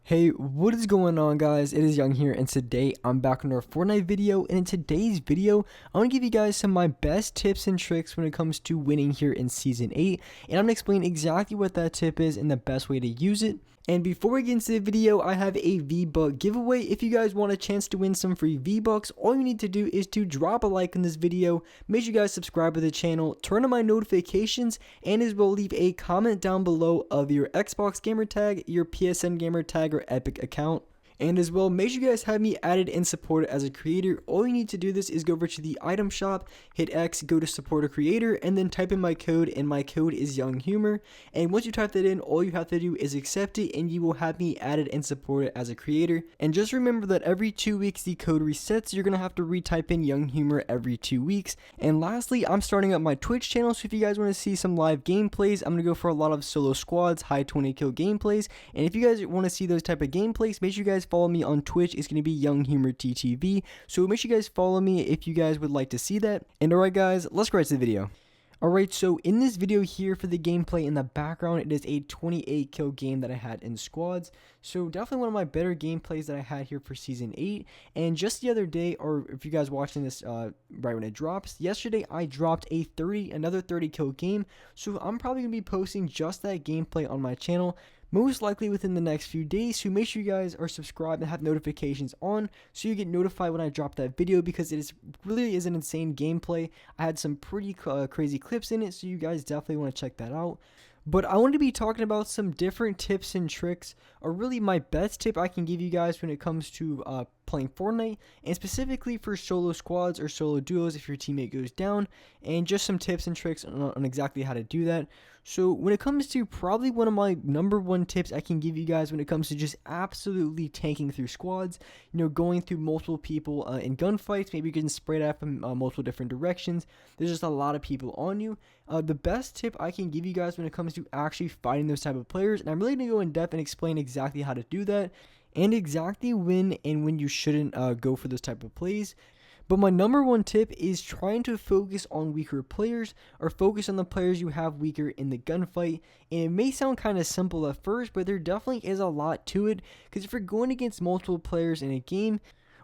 Hey, what is going on, guys? It is Young here, and today I'm back on our Fortnite video. And in today's video, I want to give you guys some of my best tips and tricks when it comes to winning here in Season 8. And I'm going to explain exactly what that tip is and the best way to use it. And before we get into the video, I have a V-Buck giveaway. If you guys want a chance to win some free V-Bucks, all you need to do is to drop a like on this video, make sure you guys subscribe to the channel, turn on my notifications, and as well leave a comment down below of your Xbox gamer tag, your PSN gamer tag, or Epic account. And as well, make sure you guys have me added and supported as a creator. All you need to do this is go over to the item shop, hit X, go to support a creator, and then type in my code, and my code is Young Humor. And once you type that in, all you have to do is accept it, and you will have me added and supported as a creator. And just remember that every 2 weeks the code resets. You're gonna have to retype in Young Humor every 2 weeks. And lastly, I'm starting up my Twitch channel, so if you guys want to see some live gameplays, I'm gonna go for a lot of solo squads, high 20 kill gameplays. And if you guys want to see those type of gameplays, make sure you guys follow me on Twitch. It's going to be Young Humor TTV, so make sure you guys follow me if you guys would like to see that. And alright guys, let's get right to the video. Alright, so in this video here for the gameplay in the background, it is a 28 kill game that I had in squads. So definitely one of my better gameplays that I had here for Season 8. And just the other day, or if you guys watching this right when it drops, yesterday I dropped another 30 kill game. So I'm probably going to be posting just that gameplay on my channel, most likely within the next few days. So make sure you guys are subscribed and have notifications on so you get notified when I drop that video, because it really is an insane gameplay. I had some pretty crazy clips in it, so you guys definitely want to check that out. But I want to be talking about some different tips and tricks, or really my best tip I can give you guys when it comes to playing Fortnite, and specifically for solo squads or solo duos if your teammate goes down, and just some tips and tricks on exactly how to do that. So when it comes to probably one of my #1 tips I can give you guys when it comes to just absolutely tanking through squads, going through multiple people in gunfights, maybe getting sprayed at from multiple different directions. There's just a lot of people on you. The best tip I can give you guys when it comes to actually fighting those type of players, and I'm really going to go in depth and explain exactly how to do that, and exactly when and when you shouldn't go for those type of plays. But my #1 tip is trying to focus on weaker players, or focus on the players you have weaker in the gunfight. And it may sound kind of simple at first, but there definitely is a lot to it, because if you're going against multiple players in a game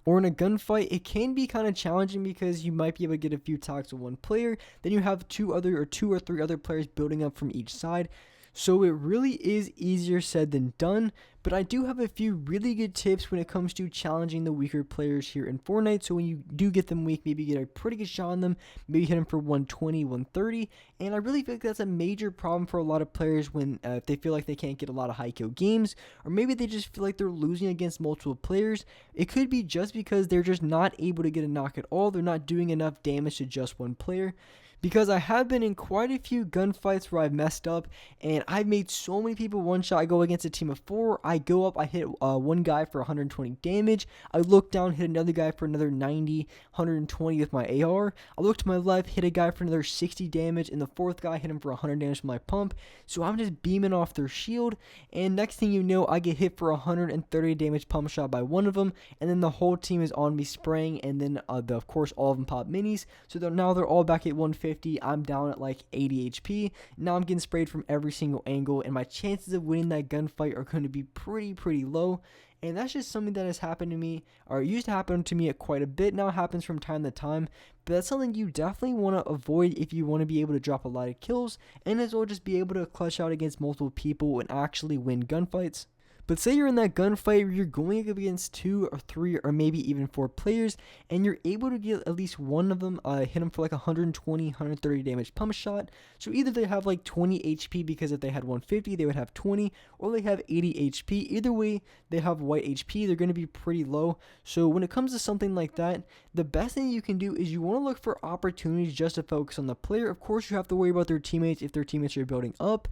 or in a gunfight, it can be kind of challenging, because you might be able to get a few tags with one player, then you have two or three other players building up from each side. So it really is easier said than done, but I do have a few really good tips when it comes to challenging the weaker players here in Fortnite. So when you do get them weak, maybe get a pretty good shot on them, maybe hit them for 120, 130, and I really feel like that's a major problem for a lot of players when they feel like they can't get a lot of high kill games, or maybe they just feel like they're losing against multiple players. It could be just because they're just not able to get a knock at all. They're not doing enough damage to just one player. Because I have been in quite a few gunfights where I've messed up, and I've made so many people one shot. I go against a team of 4, I go up, I hit one guy for 120 damage, I look down, hit another guy for another 90, 120 with my AR, I look to my left, hit a guy for another 60 damage, and the 4th guy hit him for 100 damage with my pump. So I'm just beaming off their shield, and next thing you know, I get hit for 130 damage pump shot by one of them, and then the whole team is on me spraying, and then of course all of them pop minis, so now they're all back at 150. I'm down at like 80 HP. Now I'm getting sprayed from every single angle, and my chances of winning that gunfight are going to be pretty low. And that's just something that has happened to me, or it used to happen to me quite a bit. Now it happens from time to time, but that's something you definitely want to avoid if you want to be able to drop a lot of kills, and as well just be able to clutch out against multiple people and actually win gunfights. But say you're in that gunfight where you're going up against 2 or 3 or maybe even 4 players, and you're able to get at least one of them, hit them for like 120, 130 damage pump shot. So either they have like 20 HP, because if they had 150, they would have 20, or they have 80 HP. Either way, they have white HP. They're going to be pretty low. So when it comes to something like that, the best thing you can do is you want to look for opportunities just to focus on the player. Of course, you have to worry about their teammates if their teammates are building up.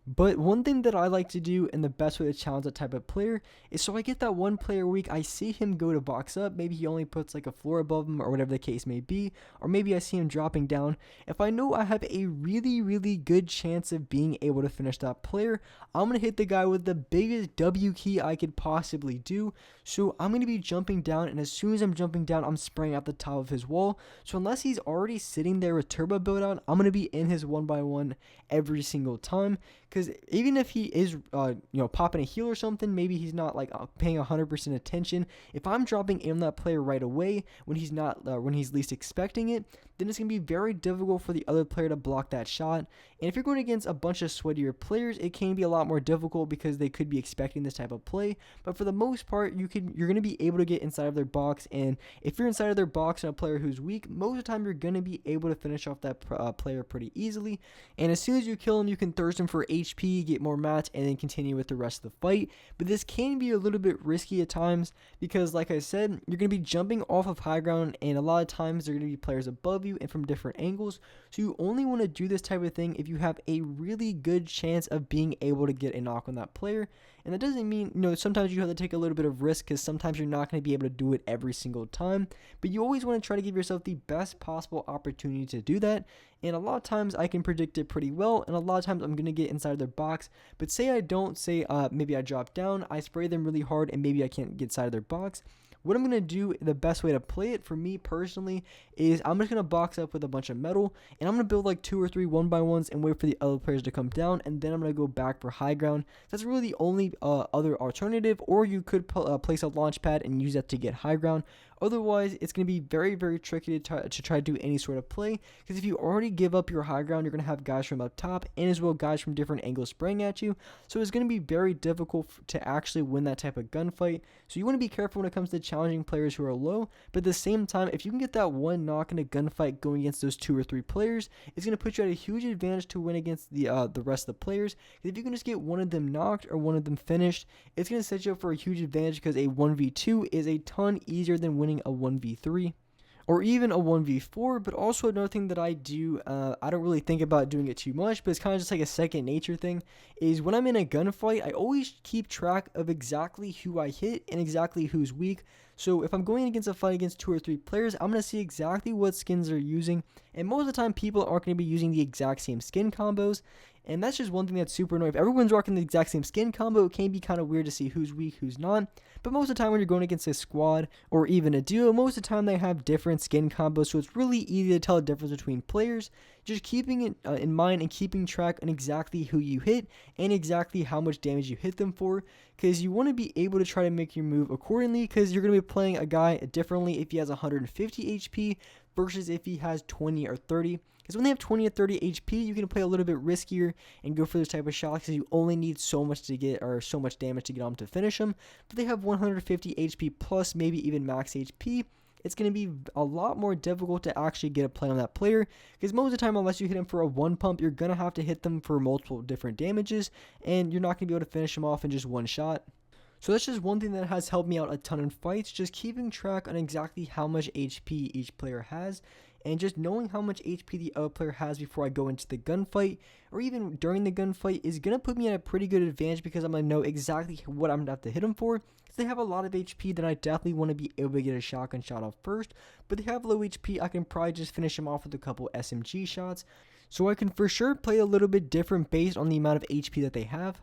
But one thing that I like to do, and the best way to challenge that type of player, is so I get that one player weak, I see him go to box up, maybe he only puts like a floor above him or whatever the case may be, or maybe I see him dropping down. If I know I have a really good chance of being able to finish that player, I'm going to hit the guy with the biggest W key I could possibly do. So I'm going to be jumping down, and as soon as I'm jumping down, I'm spraying out the top of his wall. So unless he's already sitting there with turbo build out, I'm going to be in his 1x1 every single time. because even if he is, popping a heal or something, maybe he's not like paying 100% attention. If I'm dropping in on that player right away when he's not, when he's least expecting it, then it's gonna be very difficult for the other player to block that shot. And if you're going against a bunch of sweatier players, it can be a lot more difficult because they could be expecting this type of play. But for the most part, you're going to be able to get inside of their box. And if you're inside of their box and a player who's weak, most of the time you're going to be able to finish off that player pretty easily. And as soon as you kill him, you can thirst him for HP, get more mats, and then continue with the rest of the fight. But this can be a little bit risky at times because, like I said, you're going to be jumping off of high ground, and a lot of times there are going to be players above you and from different angles. So you only want to do this type of thing if you have a really good chance of being able to get a knock on that player. And that doesn't mean, sometimes you have to take a little bit of risk because sometimes you're not going to be able to do it every single time. But you always want to try to give yourself the best possible opportunity to do that. And a lot of times I can predict it pretty well, and a lot of times I'm going to get inside of their box. But say I don't, maybe I drop down, I spray them really hard, and maybe I can't get inside of their box. What I'm going to do, the best way to play it for me personally, is I'm just going to box up with a bunch of metal, and I'm going to build like 2 or 3 1x1s and wait for the other players to come down, and then I'm going to go back for high ground. That's really the only other alternative, or you could place a launch pad and use that to get high ground. Otherwise, it's going to be very, very tricky to try to do any sort of play, because if you already give up your high ground, you're going to have guys from up top and as well guys from different angles spraying at you. So it's going to be very difficult to actually win that type of gunfight. So you want to be careful when it comes to challenging players who are low, but at the same time, if you can get that one knock in a gunfight going against those 2 or 3 players, it's going to put you at a huge advantage to win against the rest of the players. If you can just get one of them knocked or one of them finished, it's going to set you up for a huge advantage because a 1v2 is a ton easier than winning a 1v3 or even a 1v4. But also another thing that I do, I don't really think about doing it too much, but it's kind of just like a second nature thing, is when I'm in a gunfight, I always keep track of exactly who I hit and exactly who's weak. So if I'm going against a fight against 2 or 3 players, I'm going to see exactly what skins they're using, and most of the time people aren't going to be using the exact same skin combos. And that's just one thing that's super annoying. If everyone's rocking the exact same skin combo, it can be kind of weird to see who's weak, who's not. But most of the time when you're going against a squad or even a duo, most of the time they have different skin combos, so it's really easy to tell the difference between players. Just keeping it in mind and keeping track on exactly who you hit and exactly how much damage you hit them for, because you want to be able to try to make your move accordingly, because you're going to be playing a guy differently if he has 150 HP versus if he has 20 or 30. Because when they have 20 or 30 HP, you can play a little bit riskier and go for this type of shot because you only need so much to get, or so much damage to get on to finish them. But they have 150 HP plus maybe even max HP. It's going to be a lot more difficult to actually get a play on that player, because most of the time, unless you hit him for a 1 pump, you're going to have to hit them for multiple different damages, and you're not going to be able to finish them off in just one shot. So that's just one thing that has helped me out a ton in fights, just keeping track on exactly how much HP each player has, and just knowing how much HP the other player has before I go into the gunfight, or even during the gunfight, is going to put me at a pretty good advantage, because I'm going to know exactly what I'm going to have to hit them for. If they have a lot of HP, then I definitely want to be able to get a shotgun shot off first, but if they have low HP, I can probably just finish them off with a couple SMG shots. So I can for sure play a little bit different based on the amount of HP that they have.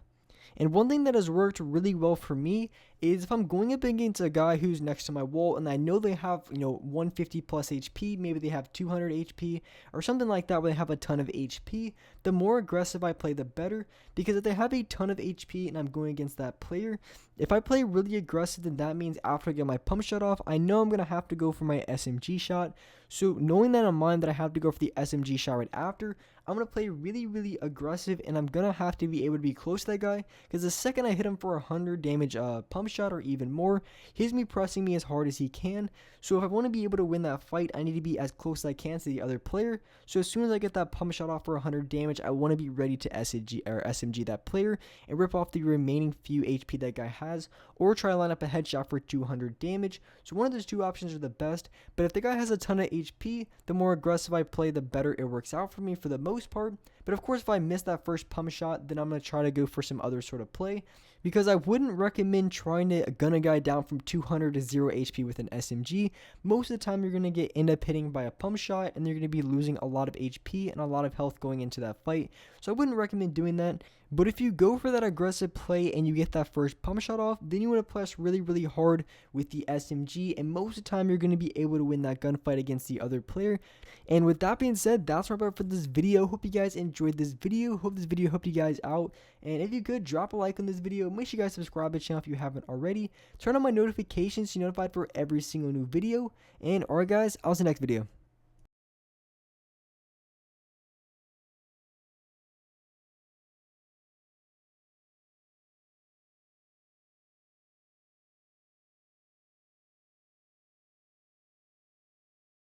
And one thing that has worked really well for me is if I'm going up against a guy who's next to my wall and I know they have, 150 plus HP, maybe they have 200 HP or something like that where they have a ton of HP, the more aggressive I play, the better. Because if they have a ton of HP and I'm going against that player, if I play really aggressive, then that means after I get my pump shot off, I know I'm going to have to go for my SMG shot. So knowing that in mind, that I have to go for the SMG shot right after, I'm going to play really, really aggressive, and I'm going to have to be able to be close to that guy, because the second I hit him for 100 damage pump shot or even more, he's me pressing me as hard as he can. So if I want to be able to win that fight, I need to be as close as I can to the other player. So as soon as I get that pump shot off for 100 damage, I want to be ready to SMG that player and rip off the remaining few HP that guy has, or try to line up a headshot for 200 damage. So one of those two options are the best, but if the guy has a ton of HP, the more aggressive I play, the better it works out for me for the most part. But of course, if I miss that first pump shot, then I'm going to try to go for some other sort of play, because I wouldn't recommend trying to gun a guy down from 200 to 0 HP with an SMG. Most of the time, you're going to end up hitting by a pump shot, and you're going to be losing a lot of HP and a lot of health going into that fight. So I wouldn't recommend doing that. But if you go for that aggressive play and you get that first pump shot off, then you want to press really hard with the SMG, and most of the time you're going to be able to win that gunfight against the other player. And with that being said, that's wrap up for this video. Hope you guys enjoyed this video. Hope this video helped you guys out. And if you could, drop a like on this video. Make sure you guys subscribe to the channel if you haven't already. Turn on my notifications to be notified for every single new video. And alright guys, I'll see you next video.